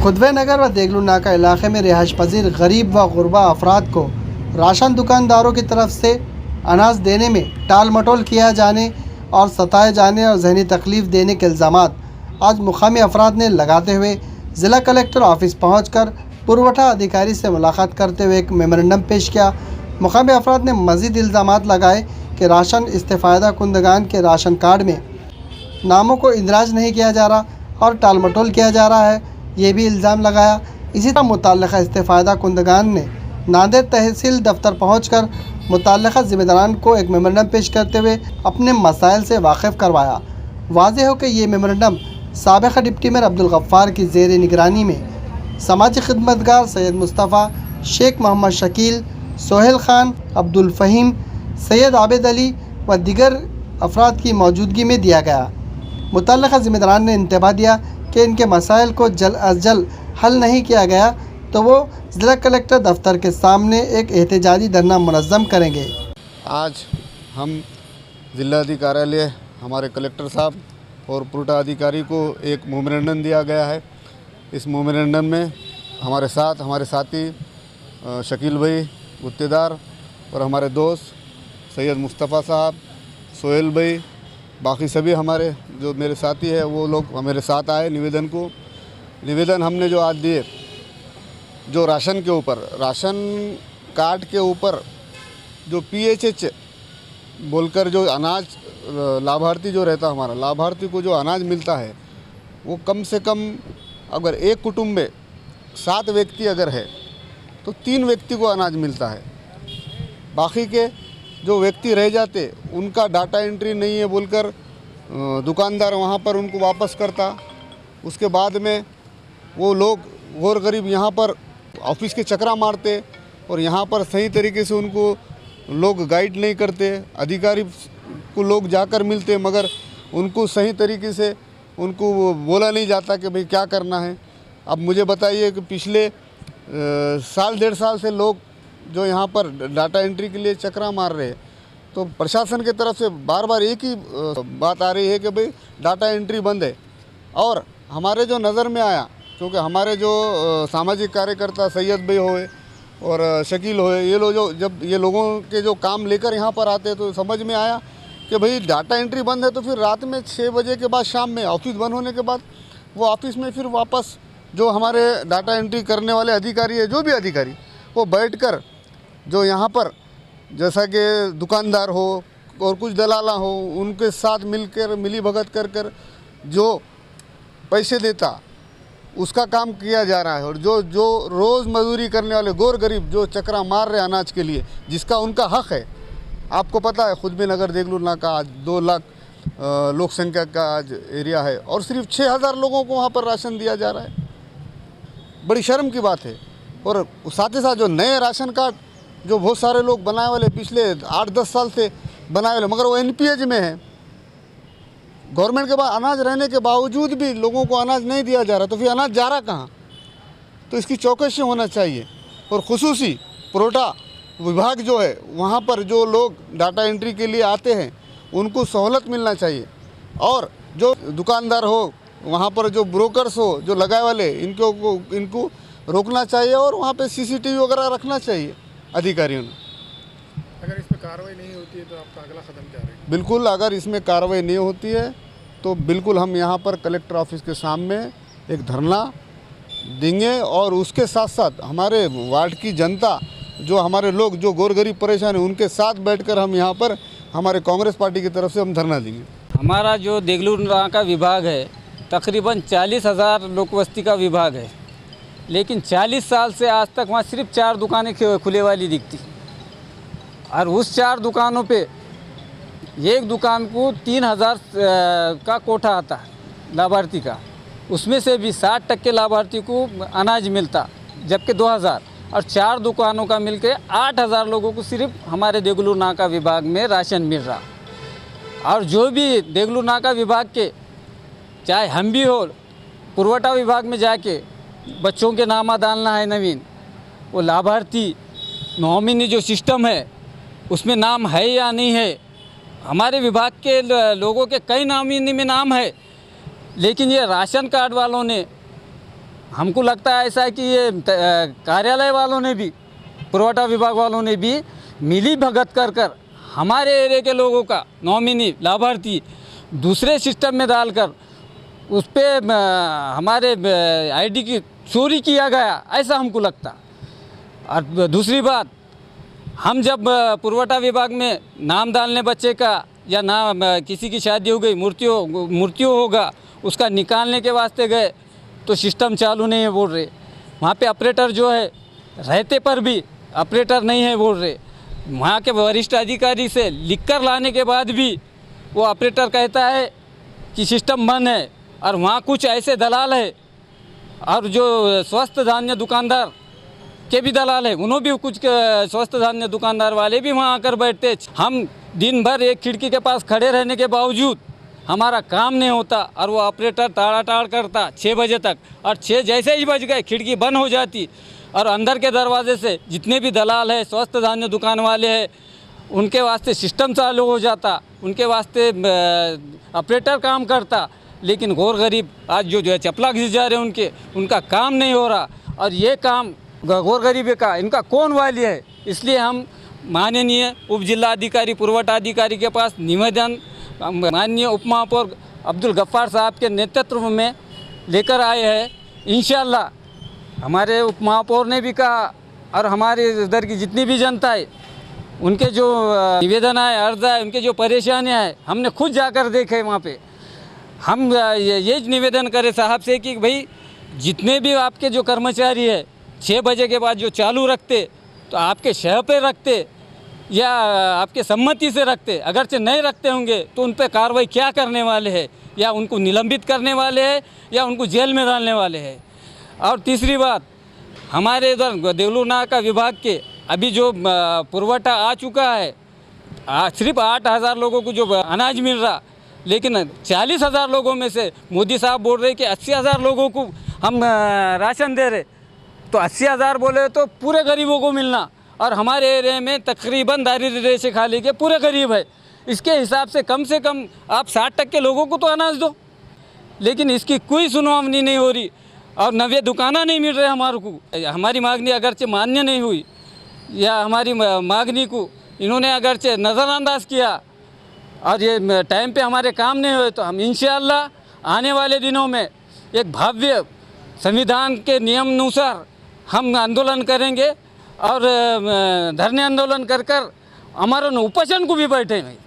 खुदवे नगर व देगलू नाका इलाके में रिहाइश पजीर गरीब व गुरबा अफराद को राशन दुकानदारों की तरफ से अनाज देने में टाल मटोल किया जाने और सताए जाने और जहनी तकलीफ़ देने के इल्ज़ामात आज मुकामी अफराद ने लगाते हुए ज़िला कलेक्टर ऑफिस पहुंचकर पुरवठा अधिकारी से मुलाकात करते हुए एक मेमोरेंडम पेश किया। मुकामी अफराद ने मज़ीद इल्ज़ामात लगाए कि राशन इस्तेफ़ायदा कुंदगान के राशन कार्ड में नामों को इंदराज नहीं किया जा रहा और टाल मटोल किया जा रहा है, ये भी इल्ज़ाम लगाया। इसी तरह मुतल्लिक़ा इस्तेफ़ायदा कुंदगान ने नांदेड़ तहसील दफ्तर पहुंचकर मुतल्लिक़ा ज़िम्मेदारान को एक मेमोरेंडम पेश करते हुए अपने मसाइल से वाकिफ़ करवाया। वाज़ेह हो कि ये मेमोरेंडम साबिक़ डिप्टी मेयर अब्दुल गफ़्फ़ार की ज़ेर निगरानी में समाजी खिदमतगार सैयद मुस्तफ़ा, शेख मोहम्मद शकील, सोहेल ख़ान, अब्दुल फ़हीम, सैयद आबिद अली व दीगर अफराद की मौजूदगी में दिया गया। मुतल्लिक़ा ज़िम्मेदारान ने इंतबाह दिया कि इनके मसाइल को जल्द अज जल्द हल नहीं किया गया तो वो ज़िला कलेक्टर दफ्तर के सामने एक एहतजाजी धरना मुनज़्ज़म करेंगे। आज हम जिलाधिकारी कार्यालय हमारे कलेक्टर साहब और पुरवठा अधिकारी को एक मेमोरेंडम दिया गया है। इस मेमोरेंडम में हमारे साथ हमारे साथी शकील भाई गुत्तेदार और हमारे दोस्त सैयद मुस्तफ़ा साहब, सोहेल भाई, बाकी सभी हमारे जो मेरे साथी हैं वो लोग हमारे साथ आए। निवेदन हमने जो आज दिए, जो राशन के ऊपर, राशन कार्ड के ऊपर जो PHH बोलकर जो अनाज लाभार्थी जो रहता हमारा लाभार्थी को जो अनाज मिलता है वो कम से कम अगर एक कुटुंब में 7 व्यक्ति अगर है तो 3 व्यक्ति को अनाज मिलता है। बाकी के जो व्यक्ति रह जाते उनका डाटा एंट्री नहीं है बोलकर दुकानदार वहाँ पर उनको वापस करता। उसके बाद में वो लोग गौर गरीब यहाँ पर ऑफिस के चक्रा मारते और यहाँ पर सही तरीके से उनको लोग गाइड नहीं करते। अधिकारी को लोग जाकर मिलते मगर उनको सही तरीके से उनको बोला नहीं जाता कि भाई क्या करना है। अब मुझे बताइए कि पिछले साल 1.5 साल से लोग जो यहाँ पर डाटा एंट्री के लिए चक्रा मार रहे हैं तो प्रशासन की तरफ से बार बार एक ही बात आ रही है कि भाई डाटा एंट्री बंद है। और हमारे जो नज़र में आया, क्योंकि हमारे जो सामाजिक कार्यकर्ता सैयद भाई होए और शकील होए, ये लोग जब ये लोगों के जो काम लेकर यहाँ पर आते तो समझ में आया कि भाई डाटा एंट्री बंद है। तो फिर रात में 6 बजे के बाद, शाम में ऑफिस बंद होने के बाद वो ऑफिस में फिर वापस जो हमारे डाटा एंट्री करने वाले अधिकारी है, जो भी अधिकारी, वो बैठकर जो यहाँ पर जैसा कि दुकानदार हो और कुछ दलाला हो उनके साथ मिलकर मिली भगत कर जो पैसे देता उसका काम किया जा रहा है। और जो रोज़ मजदूरी करने वाले गौर गरीब जो चक्रा मार रहे अनाज के लिए, जिसका उनका हक़ है। आपको पता है खुदवे नगर देगलू नाका आज 2 लाख लोक संख्या का आज एरिया है और सिर्फ 6000 लोगों को वहाँ पर राशन दिया जा रहा है। बड़ी शर्म की बात है। और साथ ही साथ जो नए राशन कार्ड जो बहुत सारे लोग बनाए वाले पिछले 8-10 साल से बनाए वाले, मगर वो NPH में है। गवर्नमेंट के पास अनाज रहने के बावजूद भी लोगों को अनाज नहीं दिया जा रहा, तो फिर अनाज जा रहा कहाँ? तो इसकी चौकसी होना चाहिए। और खुसूसी पुरवठा विभाग जो है वहाँ पर जो लोग डाटा एंट्री के लिए आते हैं उनको सहूलत मिलना चाहिए। और जो दुकानदार हो वहाँ पर जो ब्रोकर्स हो जो लगाए वाले, इनको रोकना चाहिए और वहाँ पे CCTV वगैरह रखना चाहिए अधिकारियों ने। अगर इस पर कार्रवाई नहीं होती है तो आपका अगला कदम क्या रहेगा? बिल्कुल, अगर इसमें कार्रवाई नहीं होती है तो बिल्कुल हम यहाँ पर कलेक्टर ऑफिस के सामने एक धरना देंगे। और उसके साथ साथ हमारे वार्ड की जनता, जो हमारे लोग जो गौर गरीब परेशान हैं, उनके साथ बैठकर हम यहाँ पर हमारे कांग्रेस पार्टी की तरफ से हम धरना देंगे। हमारा जो देगलू नाका विभाग है तकरीबन 40,000 लोक बस्ती का विभाग है, लेकिन 40 साल से आज तक वहाँ सिर्फ 4 दुकानें खुले वाली दिखती। और उस 4 दुकानों पे एक दुकान को 3000 का कोटा आता है लाभार्थी का, उसमें से भी 60% लाभार्थी को अनाज मिलता, जबकि 2000 और 4 दुकानों का मिलके 8000 लोगों को सिर्फ हमारे देगलू नाका विभाग में राशन मिल रहा। और जो भी देगलू नाका विभाग के, चाहे हम भी हो, पुरवठा विभाग में जाके बच्चों के नामा डालना है नवीन, वो लाभार्थी नॉमिनी जो सिस्टम है उसमें नाम है या नहीं है। हमारे विभाग के लोगों के कई नॉमिनी में नाम है, लेकिन ये राशन कार्ड वालों ने हमको लगता है ऐसा है कि ये कार्यालय वालों ने भी, पुरवठा विभाग वालों ने भी मिली भगत कर हमारे एरिया के लोगों का नॉमिनी लाभार्थी दूसरे सिस्टम में डालकर उस पर हमारे आईडी की चोरी किया गया, ऐसा हमको लगता। और दूसरी बात, हम जब पुरवठा विभाग में नाम डालने बच्चे का या नाम किसी की शादी हो गई, मृत्यु होगा, उसका निकालने के वास्ते गए तो सिस्टम चालू नहीं है बोल रहे। वहाँ पे ऑपरेटर जो है रहते पर भी ऑपरेटर नहीं है बोल रहे। वहाँ के वरिष्ठ अधिकारी से लिखकर लाने के बाद भी वो ऑपरेटर कहता है कि सिस्टम बंद है। और वहाँ कुछ ऐसे दलाल है और जो स्वस्थ धान्य दुकानदार के भी दलाल है, उन्होंने भी कुछ स्वस्थ धान्य दुकानदार वाले भी वहाँ आकर बैठते। हम दिन भर एक खिड़की के पास खड़े रहने के बावजूद हमारा काम नहीं होता और वो ऑपरेटर टाड़ करता 6 बजे तक, और 6 जैसे ही बज गए खिड़की बंद हो जाती और अंदर के दरवाजे से जितने भी दलाल है, स्वस्थ धान्य दुकान वाले हैं, उनके वास्ते सिस्टम चालू हो जाता, उनके वास्ते ऑपरेटर काम करता। लेकिन गौर गरीब आज जो चपला घिस जा रहे हैं उनका काम नहीं हो रहा। और ये काम गौर गरीब का इनका कौन वाली है। इसलिए हम माननीय उप जिलाधिकारी पुरवठा अधिकारी के पास निवेदन माननीय उप महापौर अब्दुल गफ्फार साहब के नेतृत्व में लेकर आए हैं। इंशाल्लाह हमारे उप महापौर ने भी कहा और हमारे इधर की जितनी भी जनता है उनके जो निवेदन है, अर्ज है, उनके जो परेशानियाँ हैं, हमने खुद जाकर देखे वहाँ पे। हम ये निवेदन करें साहब से कि भाई जितने भी आपके जो कर्मचारी है 6 बजे के बाद जो चालू रखते तो आपके शह पे रखते या आपके सम्मति से रखते। अगरचे नहीं रखते होंगे तो उन पर कार्रवाई क्या करने वाले हैं, या उनको निलंबित करने वाले हैं या उनको जेल में डालने वाले हैं। और तीसरी बात, हमारे इधर देवलूनाका विभाग के अभी जो पुरवठा आ चुका है, सिर्फ 8,000 लोगों को जो अनाज मिल रहा, लेकिन 40,000 लोगों में से मोदी साहब बोल रहे कि 80,000 लोगों को हम राशन दे रहे। तो 80,000 बोले तो पूरे गरीबों को मिलना, और हमारे एरिया में तकरीबन दारिद्र्य रेखा खाली के पूरे गरीब है। इसके हिसाब से कम आप 60% लोगों को तो अनाज दो, लेकिन इसकी कोई सुनवाई नहीं हो रही और नवे दुकाना नहीं मिल रहे हमारे को। हमारी मांगनी अगरचे मान्य नहीं हुई या हमारी मांगनी को इन्होंने अगरचे नज़रअंदाज किया और ये टाइम पे हमारे काम नहीं हुए, तो हम इंशाअल्लाह आने वाले दिनों में एक भव्य संविधान के नियम अनुसार हम आंदोलन करेंगे और धरने आंदोलन कर अमरण उपोषण को भी बैठेंगे।